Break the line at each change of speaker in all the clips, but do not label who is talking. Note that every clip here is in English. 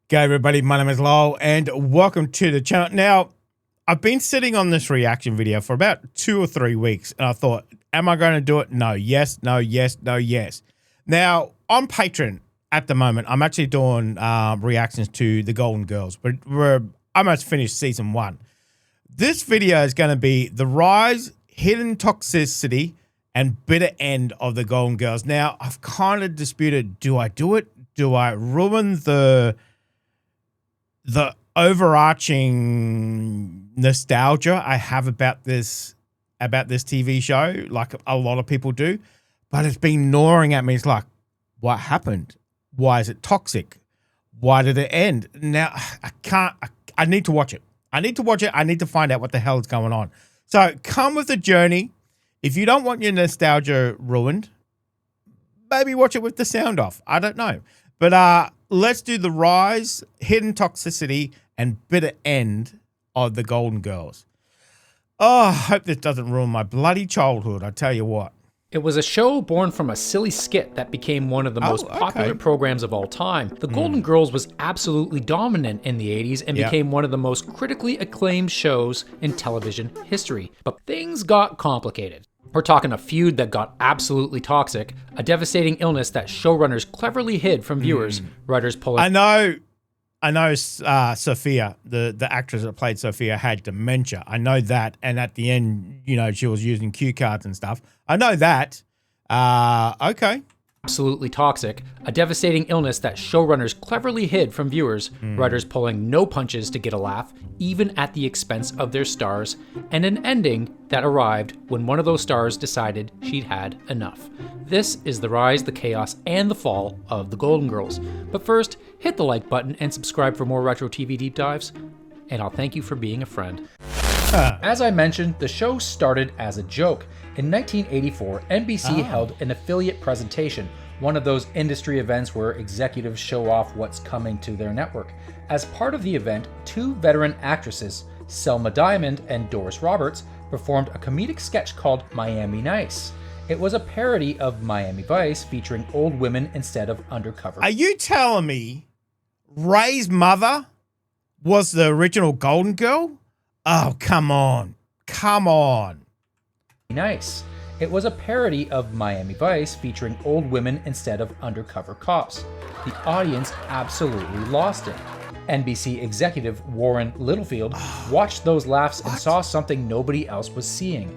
G'day everybody, my name is Lowell and welcome to the channel. Now, I've been sitting on this reaction video for about 2 or 3 weeks and I thought, am I going to do it? No, yes, no, yes, no, yes. Now, on Patreon at the moment, I'm actually doing reactions to The Golden Girls, but we're almost finished season 1. This video is going to be the rise, hidden toxicity, and bitter end of The Golden Girls. Now, I've kind of disputed, do I do it? Do I ruin the overarching nostalgia I have about this TV show, like a lot of people do? But it's been gnawing at me. It's like, what happened? Why is it toxic? Why did it end? Now, I need to watch it. I need to watch it. I need to find out what the hell is going on. So come with the journey. If you don't want your nostalgia ruined, maybe watch it with the sound off. I don't know. But let's do the rise, hidden toxicity, and bitter end of The Golden Girls. Oh, I hope this doesn't ruin my bloody childhood, I tell you what.
It was a show born from a silly skit that became one of the most popular programs of all time. The Golden Girls was absolutely dominant in the 80s and became one of the most critically acclaimed shows in television history. But things got complicated. We're talking a feud that got absolutely toxic, a devastating illness that showrunners cleverly hid from viewers, writers pulling...
I know Sophia, the actress that played Sophia, had dementia. I know that. And at the end, you know, she was using cue cards and stuff. I know that. Okay.
Absolutely toxic, a devastating illness that showrunners cleverly hid from viewers, writers pulling no punches to get a laugh, even at the expense of their stars, and an ending that arrived when one of those stars decided she'd had enough. This is the rise, the chaos, and the fall of The Golden Girls. But first, hit the like button and subscribe for more retro TV deep dives, and I'll thank you for being a friend. As I mentioned, the show started as a joke. In 1984, NBC held an affiliate presentation, one of those industry events where executives show off what's coming to their network. As part of the event, 2 veteran actresses, Selma Diamond and Doris Roberts, performed a comedic sketch called Miami Nice. It was a parody of Miami Vice featuring old women instead of undercover.
Are you telling me Ray's mother was the original Golden Girl? Oh, come on. Come on.
Nice. It was a parody of Miami Vice featuring old women instead of undercover cops. The audience absolutely lost it. NBC executive Warren Littlefield watched those laughs and saw something nobody else was seeing.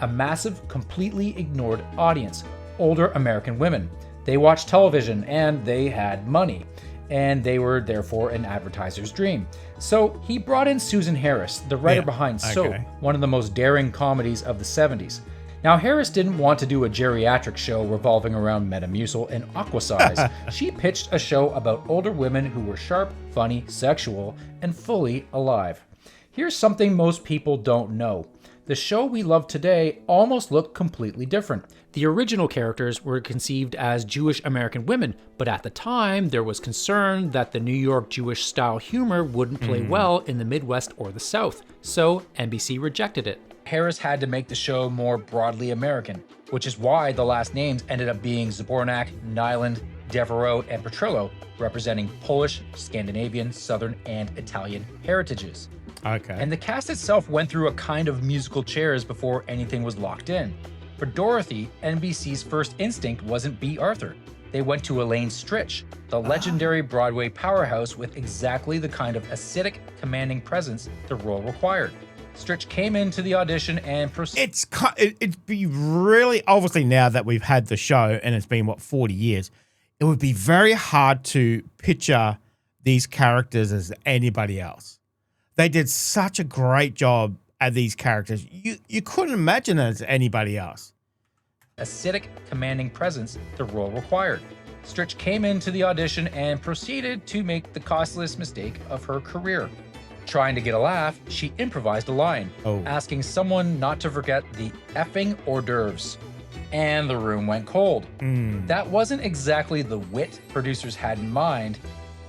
A massive, completely ignored audience. Older American women. They watched television and they had money. And they were therefore an advertiser's dream. So he brought in Susan Harris, the writer behind Soap, one of the most daring comedies of the 70s. Now, Harris didn't want to do a geriatric show revolving around Metamucil and Aquasize. She pitched a show about older women who were sharp, funny, sexual, and fully alive. Here's something most people don't know. The show we love today almost looked completely different. The original characters were conceived as Jewish American women, but at the time there was concern that the New York Jewish style humor wouldn't play well in the Midwest or the South, so NBC rejected it. Harris had to make the show more broadly American, which is why the last names ended up being Zbornak, Nyland, Devereaux, and Petrillo, representing Polish, Scandinavian, Southern, and Italian heritages.
Okay.
And the cast itself went through a kind of musical chairs before anything was locked in. For Dorothy, NBC's first instinct wasn't B. Arthur. They went to Elaine Stritch, the legendary Broadway powerhouse with exactly the kind of acidic, commanding presence the role required. Stritch came into the audition and proceeded.
It'd be really, obviously now that we've had the show and it's been, 40 years, it would be very hard to picture these characters as anybody else. They did such a great job at these characters. You couldn't imagine it as anybody else.
Acidic, commanding presence the role required. Stritch came into the audition and proceeded to make the costliest mistake of her career. Trying to get a laugh, she improvised a line, asking someone not to forget the effing hors d'oeuvres. And the room went cold. That wasn't exactly the wit producers had in mind,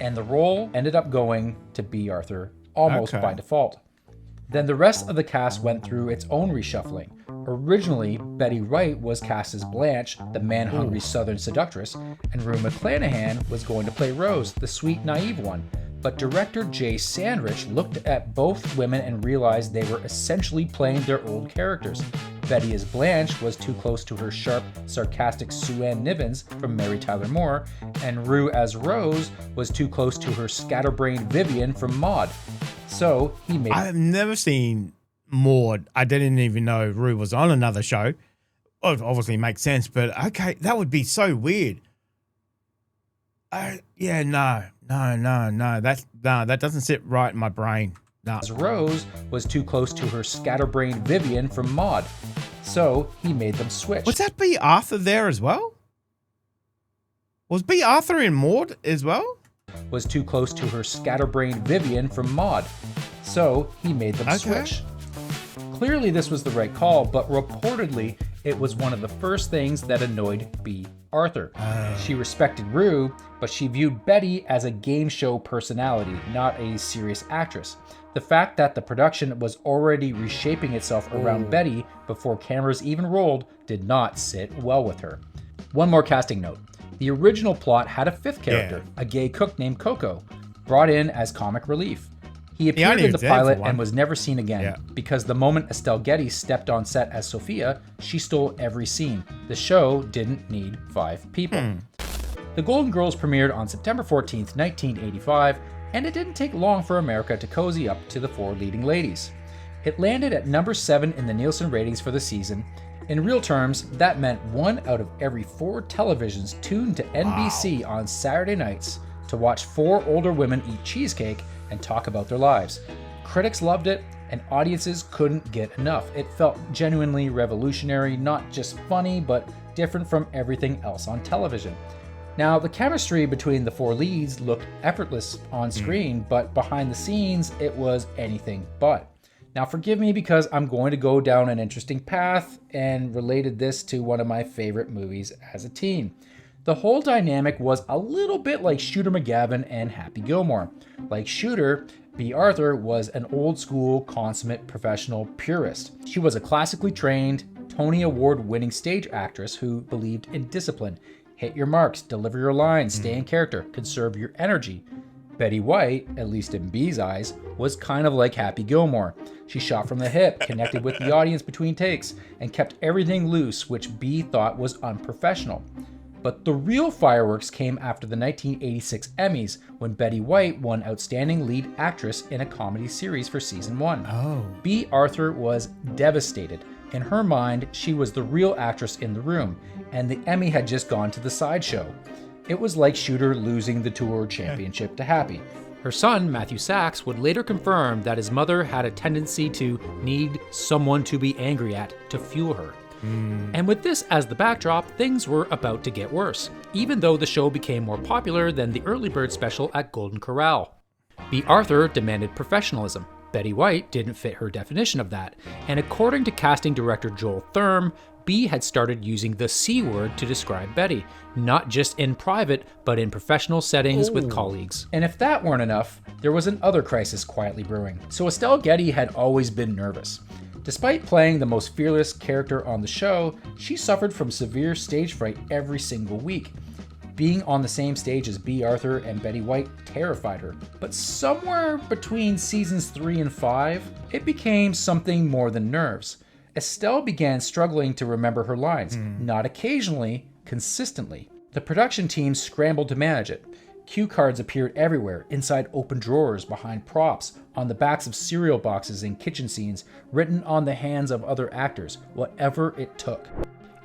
and the role ended up going to B. Arthur almost by default. Then the rest of the cast went through its own reshuffling. Originally, Betty Wright was cast as Blanche, the man-hungry Southern seductress, and Rue McClanahan was going to play Rose, the sweet, naive one. but director Jay Sandrich looked at both women and realized they were essentially playing their old characters. Betty as Blanche was too close to her sharp, sarcastic Sue Ann Nivens from Mary Tyler Moore, and Rue as Rose was too close to her scatterbrained Vivian from Maude. So he made...
I've never seen Maude. I didn't even know Rue was on another show. Well, it obviously makes sense, but okay, that would be so weird. No. That doesn't sit right in my brain. No.
Rose was too close to her scatterbrained Vivian from Maude. So he made them switch.
Was that B. Arthur there as well? Was B. Arthur in Maude as well?
Was too close to her scatterbrained Vivian from Maude. So he made them switch. Clearly this was the right call, but reportedly it was one of the first things that annoyed B. Arthur. She respected Rue, but she viewed Betty as a game show personality, not a serious actress. The fact that the production was already reshaping itself around Betty before cameras even rolled did not sit well with her. One more casting note. The original plot had a fifth character, a gay cook named Coco, brought in as comic relief. He appeared in the pilot and was never seen again because the moment Estelle Getty stepped on set as Sophia, she stole every scene. The show didn't need 5 people. The Golden Girls premiered on September 14th, 1985, and it didn't take long for America to cozy up to the 4 leading ladies. It landed at number 7 in the Nielsen ratings for the season. In real terms, that meant 1 out of every 4 televisions tuned to NBC on Saturday nights to watch 4 older women eat cheesecake and talk about their lives. Critics loved it, and audiences couldn't get enough. It felt genuinely revolutionary, not just funny, but different from everything else on television. Now, the chemistry between the 4 leads looked effortless on screen, but behind the scenes, it was anything but. Now, forgive me because I'm going to go down an interesting path and related this to one of my favorite movies as a teen. The whole dynamic was a little bit like Shooter McGavin and Happy Gilmore. Like Shooter, B. Arthur was an old-school, consummate professional purist. She was a classically trained, Tony Award-winning stage actress who believed in discipline. Hit your marks, deliver your lines, stay in character, conserve your energy. Betty White, at least in B's eyes, was kind of like Happy Gilmore. She shot from the hip, connected with the audience between takes, and kept everything loose, which B thought was unprofessional. But the real fireworks came after the 1986 Emmys, when Betty White won Outstanding Lead Actress in a Comedy Series for Season 1. B. Arthur was devastated. In her mind, she was the real actress in the room, and the Emmy had just gone to the sideshow. It was like Shooter losing the tour championship to Happy. Her son, Matthew Sachs, would later confirm that his mother had a tendency to need someone to be angry at to fuel her. And with this as the backdrop, things were about to get worse, even though the show became more popular than the early bird special at Golden Corral. B. Arthur demanded professionalism. Betty White didn't fit her definition of that, and according to casting director Joel Thurm, B had started using the C word to describe Betty, not just in private, but in professional settings with colleagues. And if that weren't enough, there was another crisis quietly brewing. So Estelle Getty had always been nervous. Despite playing the most fearless character on the show, she suffered from severe stage fright every single week. Being on the same stage as B. Arthur and Betty White terrified her. But somewhere between seasons 3 and 5, it became something more than nerves. Estelle began struggling to remember her lines, not occasionally, consistently. The production team scrambled to manage it. Cue cards appeared everywhere, inside open drawers, behind props, on the backs of cereal boxes in kitchen scenes, written on the hands of other actors, whatever it took.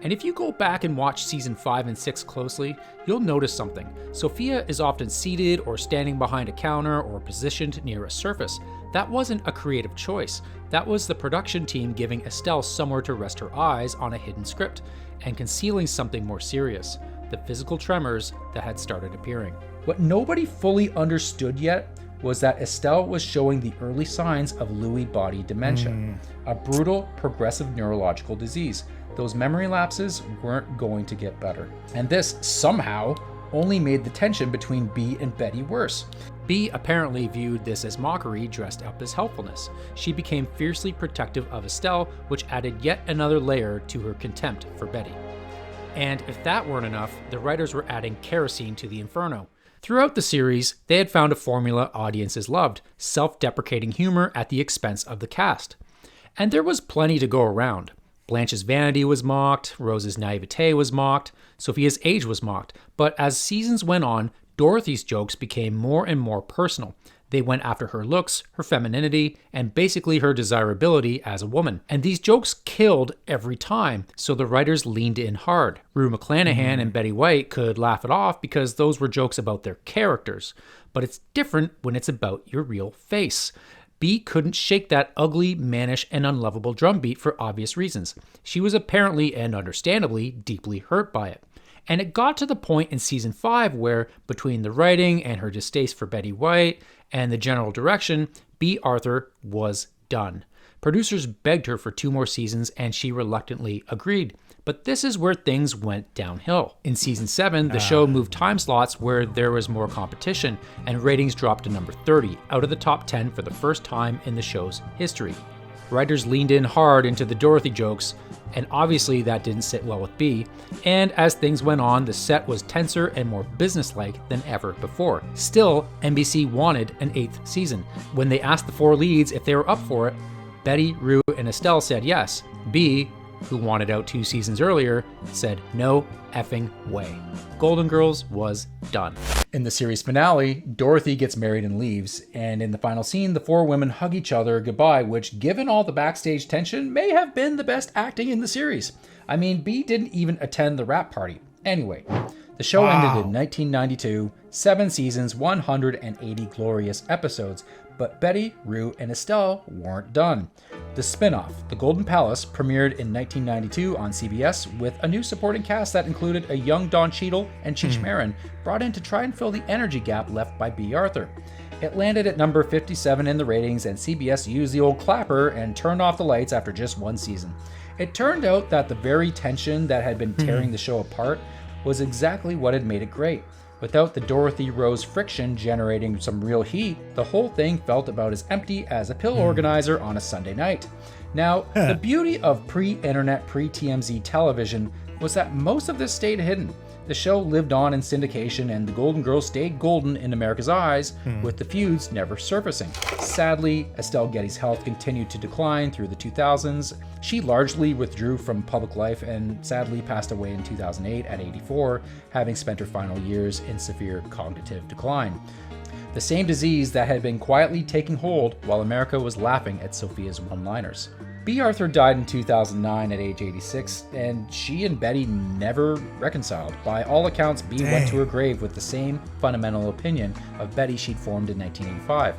And if you go back and watch season 5 and 6 closely, you'll notice something. Sophia is often seated or standing behind a counter or positioned near a surface. That wasn't a creative choice. That was the production team giving Estelle somewhere to rest her eyes on a hidden script and concealing something more serious, the physical tremors that had started appearing. What nobody fully understood yet was that Estelle was showing the early signs of Lewy body dementia, a brutal, progressive neurological disease. Those memory lapses weren't going to get better. And this, somehow, only made the tension between B and Betty worse. B apparently viewed this as mockery dressed up as helpfulness. She became fiercely protective of Estelle, which added yet another layer to her contempt for Betty. And if that weren't enough, the writers were adding kerosene to the inferno. Throughout the series, they had found a formula audiences loved, self-deprecating humor at the expense of the cast. And there was plenty to go around. Blanche's vanity was mocked, Rose's naivete was mocked, Sophia's age was mocked, but as seasons went on, Dorothy's jokes became more and more personal. They went after her looks, her femininity, and basically her desirability as a woman. And these jokes killed every time, so the writers leaned in hard. Rue McClanahan and Betty White could laugh it off because those were jokes about their characters. But it's different when it's about your real face. Bea couldn't shake that ugly, mannish, and unlovable drumbeat for obvious reasons. She was apparently and understandably deeply hurt by it. And it got to the point in season 5 where, between the writing and her distaste for Betty White and the general direction, Bea Arthur was done. Producers begged her for 2 more seasons and she reluctantly agreed. But this is where things went downhill. In season 7, the show moved time slots where there was more competition and ratings dropped to number 30 out of the top 10 for the first time in the show's history. Writers leaned in hard into the Dorothy jokes, and obviously that didn't sit well with Bea, and as things went on, the set was tenser and more businesslike than ever before. Still, NBC wanted an 8th season. When they asked the 4 leads if they were up for it, Betty, Rue, and Estelle said yes. Bea, who wanted out 2 seasons earlier, said no effing way. Golden Girls was done. In the series finale, Dorothy gets married and leaves, and in the final scene, the 4 women hug each other goodbye, which, given all the backstage tension, may have been the best acting in the series. I mean, Bea didn't even attend the wrap party. Anyway, the show ended in 1992, 7 seasons, 180 glorious episodes, but Betty, Rue, and Estelle weren't done. The spin-off, The Golden Palace, premiered in 1992 on CBS with a new supporting cast that included a young Don Cheadle and Cheech Marin, brought in to try and fill the energy gap left by Bea Arthur. It landed at number 57 in the ratings, and CBS used the old clapper and turned off the lights after just 1 season. It turned out that the very tension that had been tearing the show apart was exactly what had made it great. Without the Dorothy-Rose friction generating some real heat, the whole thing felt about as empty as a pill organizer on a Sunday night. Now, the beauty of pre-internet, pre-TMZ television was that most of this stayed hidden. The show lived on in syndication, and the Golden Girls stayed golden in America's eyes, with the feuds never surfacing. Sadly, Estelle Getty's health continued to decline through the 2000s. She largely withdrew from public life and sadly passed away in 2008 at 84, having spent her final years in severe cognitive decline. The same disease that had been quietly taking hold while America was laughing at Sophia's one-liners. Bea Arthur died in 2009 at age 86, and she and Betty never reconciled. By all accounts, Bea went to her grave with the same fundamental opinion of Betty she'd formed in 1985.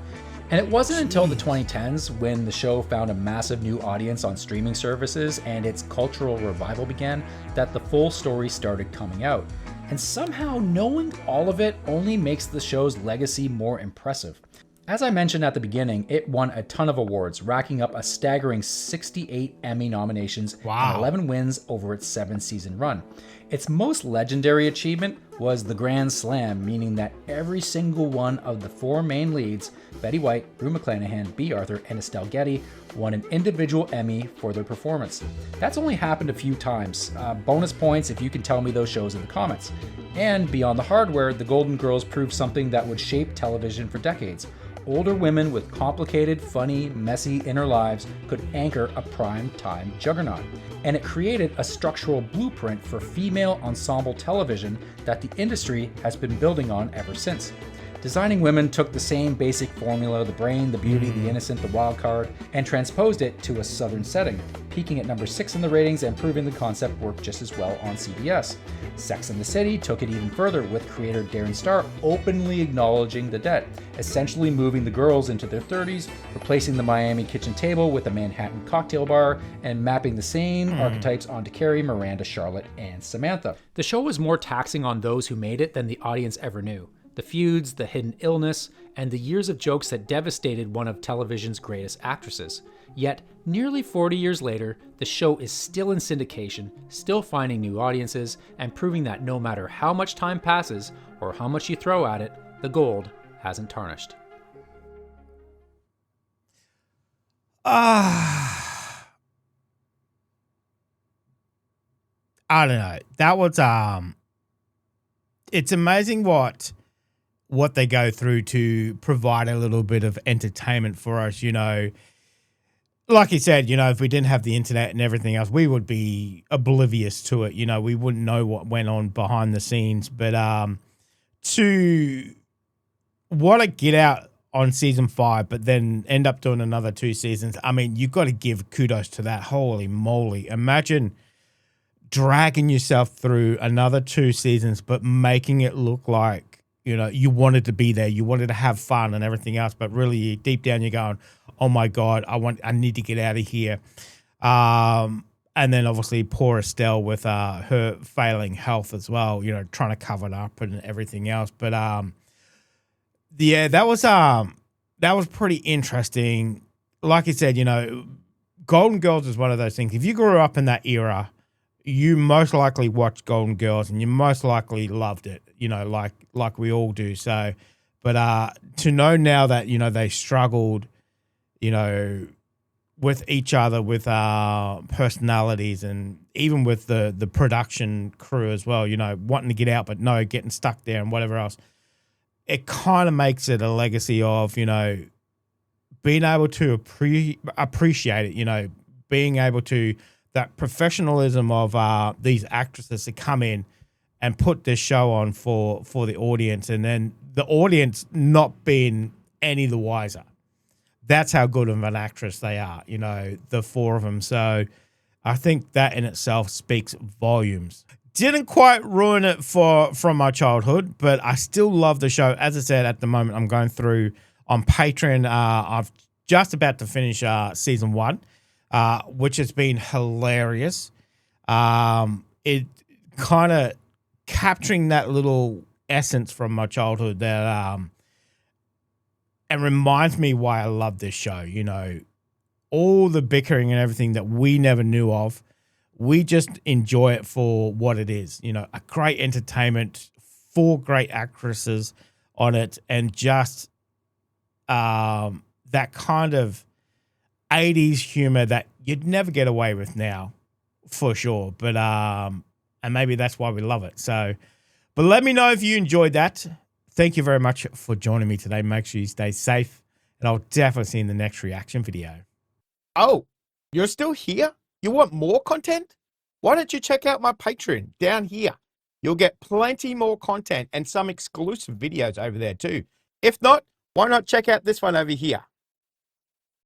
And it wasn't until the 2010s, when the show found a massive new audience on streaming services and its cultural revival began, that the full story started coming out. And somehow knowing all of it only makes the show's legacy more impressive. As I mentioned at the beginning, it won a ton of awards, racking up a staggering 68 Emmy nominations and 11 wins over its 7-season run. Its most legendary achievement was the Grand Slam, meaning that every single one of the 4 main leads, Betty White, Rue McClanahan, Bea Arthur, and Estelle Getty, won an individual Emmy for their performance. That's only happened a few times. Bonus points if you can tell me those shows in the comments. And beyond the hardware, the Golden Girls proved something that would shape television for decades. Older women with complicated, funny, messy inner lives could anchor a prime-time juggernaut. And it created a structural blueprint for female ensemble television that the industry has been building on ever since. Designing Women took the same basic formula, the brain, the beauty, the innocent, the wild card, and transposed it to a southern setting, peaking at number 6 in the ratings and proving the concept worked just as well on CBS. Sex and the City took it even further, with creator Darren Star openly acknowledging the debt, essentially moving the girls into their 30s, replacing the Miami kitchen table with a Manhattan cocktail bar, and mapping the same archetypes onto Carrie, Miranda, Charlotte, and Samantha. The show was more taxing on those who made it than the audience ever knew. The feuds, the hidden illness, and the years of jokes that devastated one of television's greatest actresses. Yet, nearly 40 years later, the show is still in syndication, still finding new audiences, and proving that no matter how much time passes or how much you throw at it, the gold hasn't tarnished.
I don't know. That was it's amazing what what they go through to provide a little bit of entertainment for us, you know. Like you said, you know, if we didn't have the internet and everything else, we would be oblivious to it. You know, we wouldn't know what went on behind the scenes. But to what I get out on season 5, but then end up doing another 2 seasons, I mean, you've got to give kudos to that. Holy moly. Imagine dragging yourself through another 2 seasons, but making it look like, you know, you wanted to be there, you wanted to have fun and everything else, but really deep down you're going, oh my God, I need to get out of here. And then obviously poor Estelle with her failing health as well, you know, trying to cover it up and everything else. But yeah, that was pretty interesting. Like you said, you know, Golden Girls is one of those things. If you grew up in that era, you most likely watched Golden Girls and you most likely loved it, you know, like we all do. So, but to know now that, you know, they struggled, you know, with each other, with personalities, and even with the production crew as well, you know, wanting to get out, but no, getting stuck there and whatever else. It kind of makes it a legacy of, you know, being able to appreciate it, you know, being able to, that professionalism of these actresses to come in and put this show on for the audience, and then the audience not being any the wiser. That's how good of an actress they are, you know, the 4 of them. So I think that in itself speaks volumes. Didn't quite ruin it from my childhood, but I still love the show. As I said, at the moment, I'm going through on Patreon. I'm just about to finish season 1, which has been hilarious. It kind of capturing that little essence from my childhood that and reminds me why I love this show. You know, all the bickering and everything that we never knew of, we just enjoy it for what it is. You know, a great entertainment, 4 great actresses on it, and just that kind of 80s humor that you'd never get away with now, for sure. But and maybe that's why we love it. So, but let me know if you enjoyed that. Thank you very much for joining me today. Make sure you stay safe, and I'll definitely see you in the next reaction video. Oh, you're still here? You want more content? Why don't you check out my Patreon down here? You'll get plenty more content and some exclusive videos over there too. If not, why not check out this one over here?